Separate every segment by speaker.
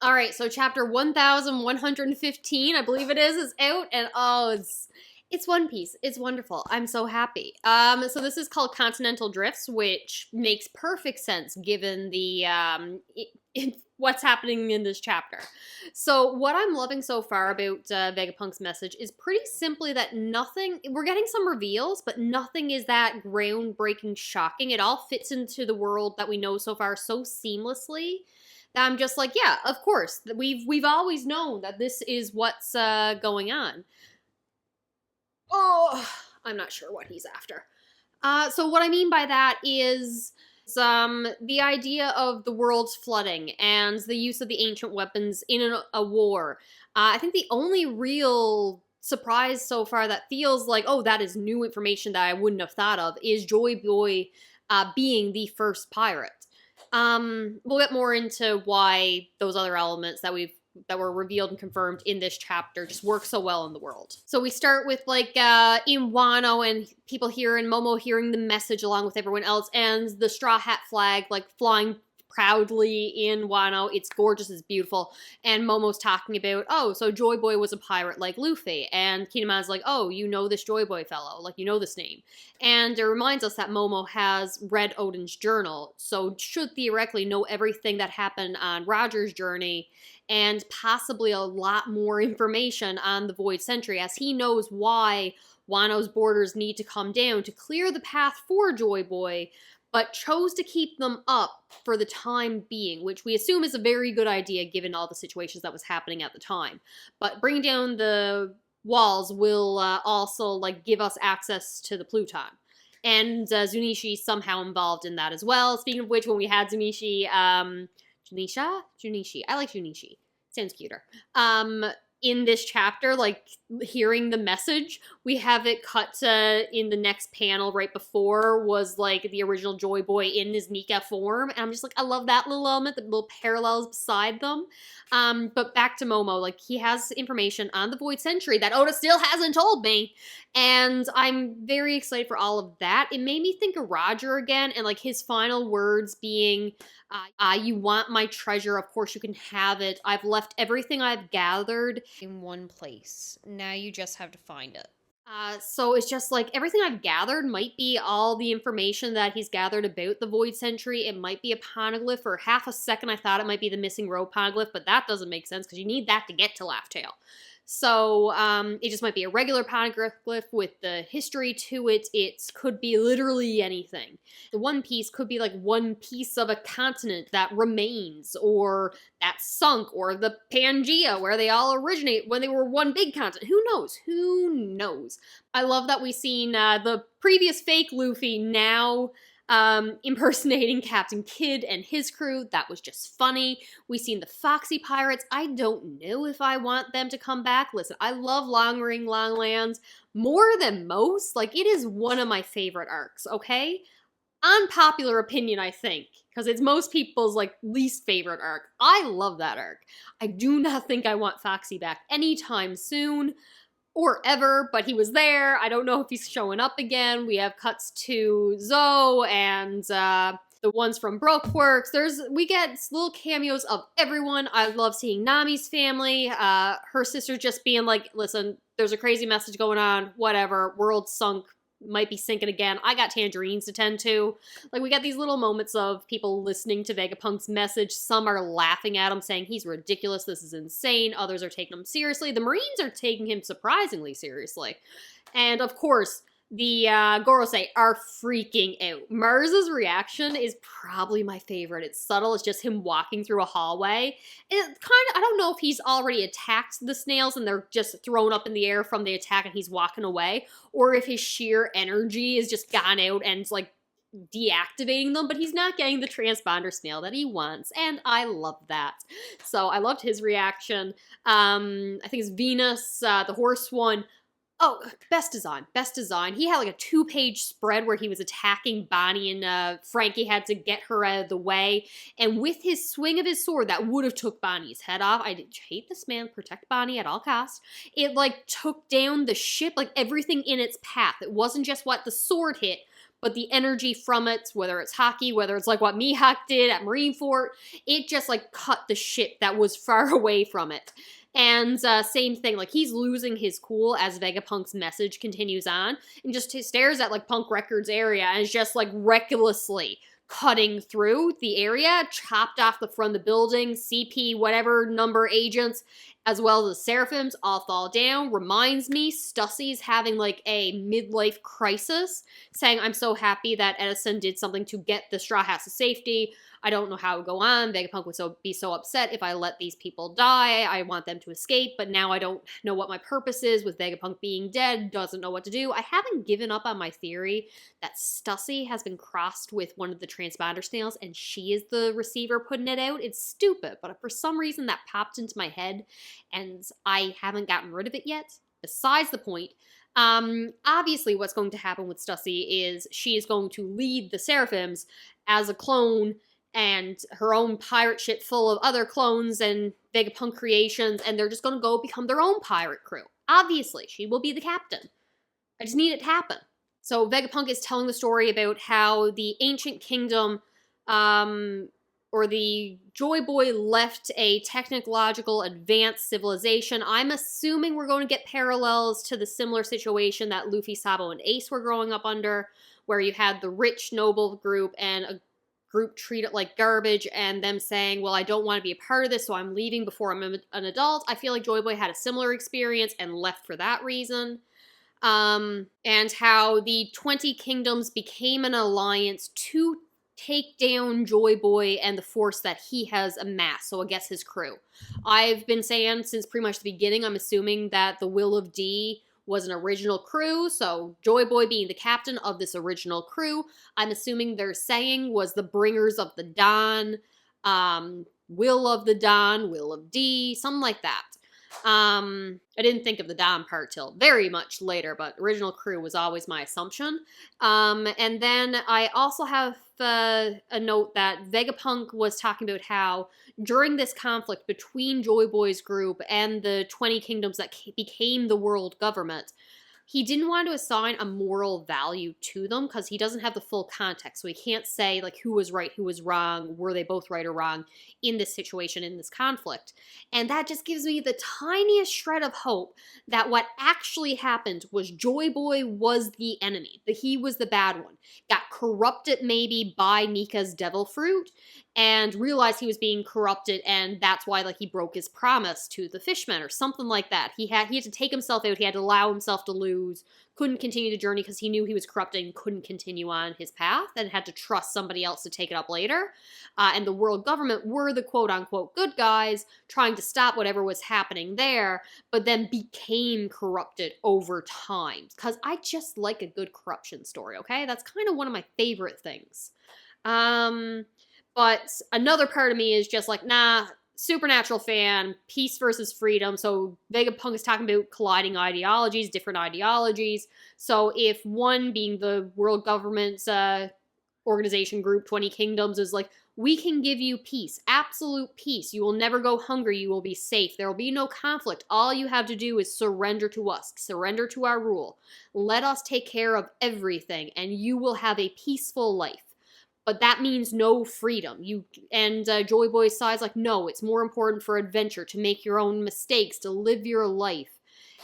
Speaker 1: All right, so chapter 1115, I believe it is out, and oh, it's One Piece. It's wonderful. I'm so happy. So this is called Continental Drifts, which makes perfect sense given the what's happening in this chapter. So what I'm loving so far about Vegapunk's message is pretty simply that nothing, we're getting some reveals, but nothing is that groundbreaking shocking. It all fits into the world that we know so far so seamlessly that I'm just like, yeah, of course. We've always known that this is what's going on. Oh, I'm not sure what he's after. So what I mean by that is the idea of the world's flooding and the use of the ancient weapons in a war. I think the only real surprise so far that feels like, oh, that is new information that I wouldn't have thought of, is Joy Boy being the first pirate. We'll get more into why those other elements that were revealed and confirmed in this chapter just work so well in the world. So we start with like in Wano and people here and Momo hearing the message along with everyone else, and the straw hat flag like flying proudly in Wano. It's gorgeous, it's beautiful. And Momo's talking about, oh, so Joy Boy was a pirate like Luffy. And Kinama's like, oh, you know this Joy Boy fellow, like you know this name. And it reminds us that Momo has read Oden's journal, so should theoretically know everything that happened on Roger's journey and possibly a lot more information on the Void Century, as he knows why Wano's borders need to come down to clear the path for Joy Boy, but chose to keep them up for the time being, which we assume is a very good idea given all the situations that was happening at the time. But bringing down the walls will also like give us access to the Pluton. And Zunichi somehow involved in that as well. Speaking of which, when we had Junichi, Junichi. I like Junichi. Sounds cuter. In this chapter, like, hearing the message, we have it cut to, in the next panel right before, was, like, the original Joy Boy in his Nika form, and I'm just like, I love that little element, the little parallels beside them. But back to Momo, like, he has information on the Void Century that Oda still hasn't told me, and I'm very excited for all of that. It made me think of Roger again, and, like, his final words being, you want my treasure, of course you can have it. I've left everything I've gathered in one place. Now you just have to find it. So it's just like, everything I've gathered might be all the information that he's gathered about the Void Century. It might be a poneglyph. For half a second I thought it might be the missing row poneglyph, but that doesn't make sense because you need that to get to Laugh Tale. So it just might be a regular poneglyph with the history to it. It could be literally anything. The One Piece could be like one piece of a continent that remains, or that sunk, or the Pangea where they all originate when they were one big continent. Who knows? Who knows? I love that we've seen the previous fake Luffy now impersonating Captain Kidd and his crew. That was just funny. We've seen the Foxy Pirates. I don't know if I want them to come back. Listen, I love Long Ring Long Lands more than most. Like, it is one of my favorite arcs, okay? Unpopular opinion, I think, because it's most people's, like, least favorite arc. I love that arc. I do not think I want Foxy back anytime soon, or ever, but he was there. I don't know if he's showing up again. We have cuts to Zoe and the ones from Brokeworks. We get little cameos of everyone. I love seeing Nami's family. Her sister just being like, listen, there's a crazy message going on, whatever, world sunk, might be sinking again. I got tangerines to tend to. Like, we got these little moments of people listening to Vegapunk's message. Some are laughing at him, saying he's ridiculous, this is insane. Others are taking him seriously. The Marines are taking him surprisingly seriously. And, of course, the Gorōsei are freaking out. Mars's reaction is probably my favorite. It's subtle. It's just him walking through a hallway. It kind of, I don't know if he's already attacked the snails and they're just thrown up in the air from the attack and he's walking away, or if his sheer energy is just gone out and it's like deactivating them, but he's not getting the transponder snail that he wants, and I love that. So I loved his reaction. I think it's Venus, the horse one. Oh, best design. He had like a 2-page spread where he was attacking Bonnie and Frankie had to get her out of the way. And with his swing of his sword, that would have took Bonnie's head off. I hate this man, protect Bonnie at all costs. It like took down the ship, like everything in its path. It wasn't just what the sword hit, but the energy from it, whether it's hockey, whether it's like what Mihawk did at Marineford, it just like cut the shit that was far away from it. And same thing, like he's losing his cool as Vegapunk's message continues on, and just stares at like Punk Records area and is just like recklessly cutting through the area, chopped off the front of the building, CP whatever number agents, as well as the Seraphims all fall down. Reminds me, Stussy's having like a midlife crisis, saying, I'm so happy that Edison did something to get the Straw Hats to safety. I don't know how it would go on. Vegapunk would be so upset if I let these people die. I want them to escape, but now I don't know what my purpose is with Vegapunk being dead, doesn't know what to do. I haven't given up on my theory that Stussy has been crossed with one of the transponder snails and she is the receiver putting it out. It's stupid, but for some reason that popped into my head and I haven't gotten rid of it yet. Besides the point, obviously what's going to happen with Stussy is she is going to lead the Seraphims as a clone and her own pirate ship full of other clones and Vegapunk creations, and they're just going to go become their own pirate crew. Obviously, she will be the captain. I just need it to happen. So Vegapunk is telling the story about how the ancient kingdom, or the Joy Boy left a technological advanced civilization. I'm assuming we're going to get parallels to the similar situation that Luffy, Sabo, and Ace were growing up under, where you had the rich noble group and a group treated like garbage and them saying, well, I don't want to be a part of this, so I'm leaving before I'm an adult. I feel like Joy Boy had a similar experience and left for that reason. And how the 20 Kingdoms became an alliance to take down Joy Boy and the force that he has amassed, so I guess his crew. I've been saying since pretty much the beginning, I'm assuming that the Will of D was an original crew, so Joy Boy being the captain of this original crew, I'm assuming their saying was the Bringers of the Dawn, Will of the Dawn, Will of D, something like that. I didn't think of the Dawn part till very much later, but original crew was always my assumption. And then I also have a note that Vegapunk was talking about how during this conflict between Joy Boy's group and the 20 Kingdoms that became the world government, he didn't want to assign a moral value to them because he doesn't have the full context. So he can't say like who was right, who was wrong, were they both right or wrong in this situation, in this conflict. And that just gives me the tiniest shred of hope that what actually happened was Joy Boy was the enemy, that he was the bad one, got corrupted maybe by Nika's devil fruit and realized he was being corrupted, and that's why like he broke his promise to the fishmen or something like that. He had to take himself out, he had to allow himself to lose, couldn't continue the journey because he knew he was corrupted and couldn't continue on his path and had to trust somebody else to take it up later. And the world government were the quote-unquote good guys trying to stop whatever was happening there, but then became corrupted over time. Because I just like a good corruption story, okay? That's kind of one of my favorite things. But another part of me is just like, nah, Supernatural fan, peace versus freedom. So Vegapunk is talking about colliding ideologies, different ideologies. So if one being the world government's organization group, 20 Kingdoms, is like, we can give you peace, absolute peace. You will never go hungry. You will be safe. There will be no conflict. All you have to do is surrender to us, surrender to our rule. Let us take care of everything, and you will have a peaceful life. But that means no freedom. Joy Boy's side's like, no, it's more important for adventure, to make your own mistakes, to live your life.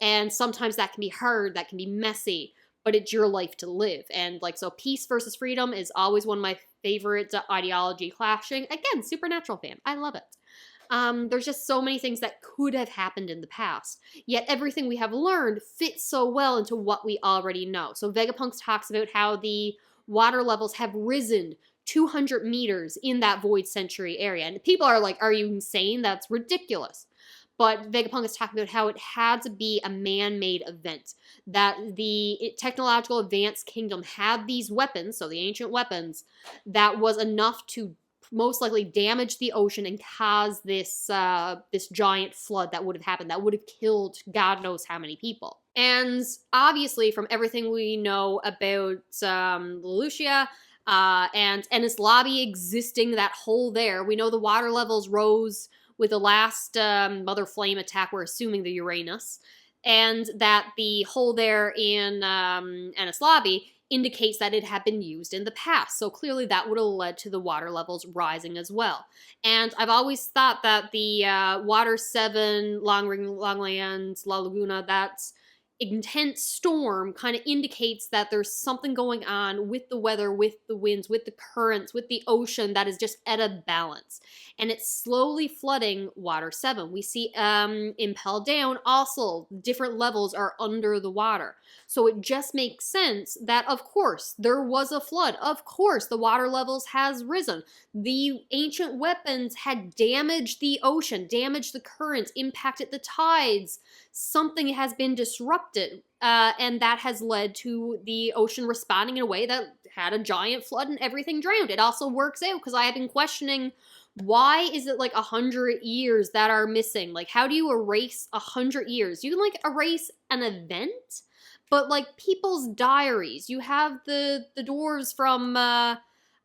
Speaker 1: And sometimes that can be hard, that can be messy, but it's your life to live. And like, so peace versus freedom is always one of my favorite ideology clashing. Again, Supernatural fan. I love it. There's just so many things that could have happened in the past, yet everything we have learned fits so well into what we already know. So Vegapunk talks about how the water levels have risen 200 meters in that Void Century area. And people are like, are you insane? That's ridiculous. But Vegapunk is talking about how it had to be a man-made event. That the technological advanced kingdom had these weapons, so the ancient weapons, that was enough to most likely damage the ocean and cause this giant flood that would have happened, that would have killed God knows how many people. And obviously, from everything we know about Lucia and Enies Lobby existing, that hole there, we know the water levels rose with the last Mother Flame attack, we're assuming the Uranus, and that the hole there in Enies Lobby indicates that it had been used in the past. So clearly that would have led to the water levels rising as well. And I've always thought that the Water 7, Longlands, La Laguna, that's intense storm kind of indicates that there's something going on with the weather, with the winds, with the currents, with the ocean that is just at a balance. And it's slowly flooding Water 7. We see Impel Down also, different levels are under the water. So it just makes sense that, of course, there was a flood. Of course, the water levels has risen. The ancient weapons had damaged the ocean, damaged the currents, impacted the tides. Something has been disrupted, and that has led to the ocean responding in a way that had a giant flood and everything drowned. It also works out because I have been questioning, why is it like 100 years that are missing? Like, how do you erase 100 years? You can like erase an event, but like people's diaries, you have the dwarves from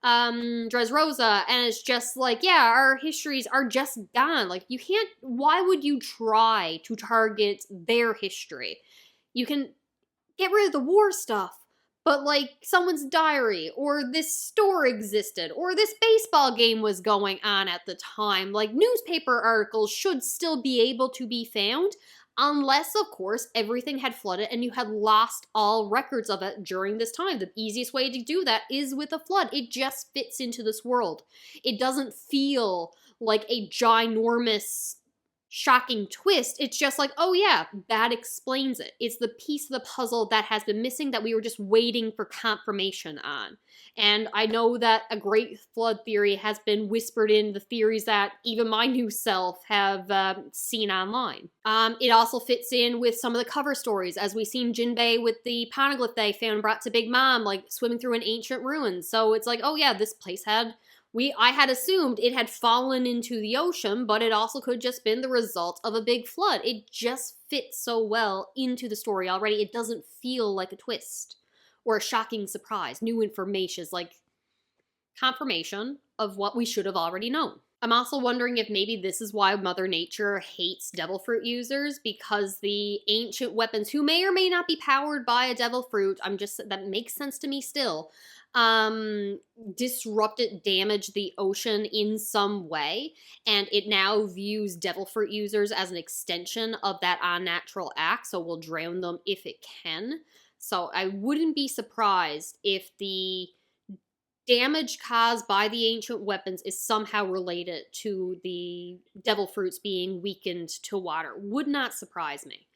Speaker 1: Dressrosa, and it's just like, yeah, our histories are just gone. Like, you can't, why would you try to target their history? You can get rid of the war stuff, but like someone's diary, or this store existed, or this baseball game was going on at the time. Like, newspaper articles should still be able to be found, unless, of course, everything had flooded and you had lost all records of it during this time. The easiest way to do that is with a flood. It just fits into this world. It doesn't feel like a ginormous, shocking twist. It's just like, oh yeah, that explains it. It's the piece of the puzzle that has been missing that we were just waiting for confirmation on. And I know that a great flood theory has been whispered in the theories that even my new self have seen online. It also fits in with some of the cover stories, as we've seen Jinbei with the poneglyph they found and brought to Big Mom, like swimming through an ancient ruin. So it's like, oh yeah, this place had, I had assumed it had fallen into the ocean, but it also could have just been the result of a big flood. It just fits so well into the story already. It doesn't feel like a twist or a shocking surprise. New information is like confirmation of what we should have already known. I'm also wondering if maybe this is why Mother Nature hates devil fruit users, because the ancient weapons, who may or may not be powered by a devil fruit, that makes sense to me still, disrupted, damaged the ocean in some way, and it now views devil fruit users as an extension of that unnatural act, so will drown them if it can. So I wouldn't be surprised if the damage caused by the ancient weapons is somehow related to the devil fruits being weakened to water. Would not surprise me.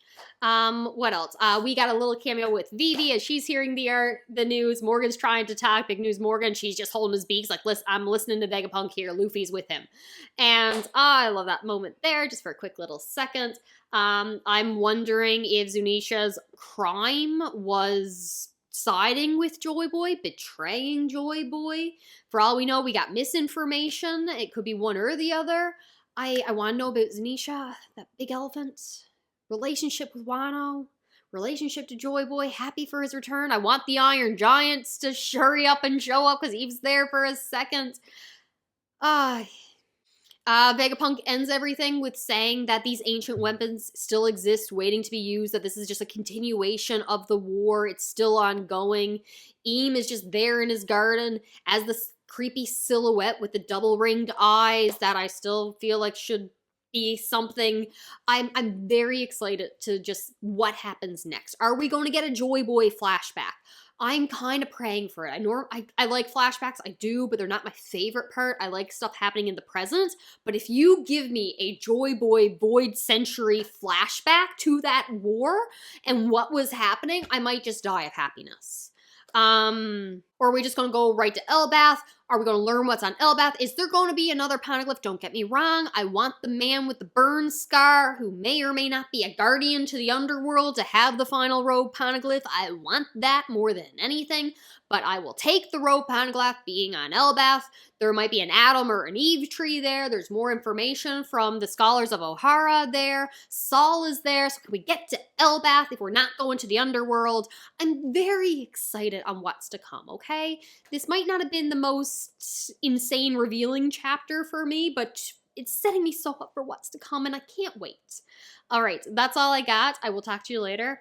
Speaker 1: What else? We got a little cameo with Vivi as she's hearing the news. Morgan's trying to talk. Big News Morgan. She's just holding his beaks like, listen, I'm listening to Vegapunk here. Luffy's with him. And I love that moment there, just for a quick little second. I'm wondering if Zunisha's crime was siding with Joy Boy, betraying Joy Boy. For all we know, we got misinformation. It could be one or the other. I want to know about Zunisha, that big elephant. Relationship with Wano, relationship to Joy Boy, happy for his return. I want the Iron Giants to hurry up and show up because Eve's there for a second. Vegapunk ends everything with saying that these ancient weapons still exist, waiting to be used, that this is just a continuation of the war. It's still ongoing. Eam is just there in his garden as this creepy silhouette with the double-ringed eyes that I still feel like should be something. I'm very excited to just what happens next. Are we going to get a Joy Boy flashback? I'm kind of praying for it. I like flashbacks, I do, but they're not my favorite part. I like stuff happening in the present. But if you give me a Joy Boy Void Century flashback to that war and what was happening, I might just die of happiness. Or are we just going to go right to Elbath? Are we going to learn what's on Elbath? Is there going to be another poneglyph? Don't get me wrong. I want the man with the burn scar, who may or may not be a guardian to the underworld, to have the final robe poneglyph. I want that more than anything. But I will take the robe poneglyph being on Elbath. There might be an Adam or an Eve tree there. There's more information from the scholars of Ohara there. Saul is there. So can we get to Elbath if we're not going to the underworld? I'm very excited on what's to come, okay? This might not have been the most insane revealing chapter for me, but it's setting me so up for what's to come, and I can't wait. All right, that's all I got. I will talk to you later.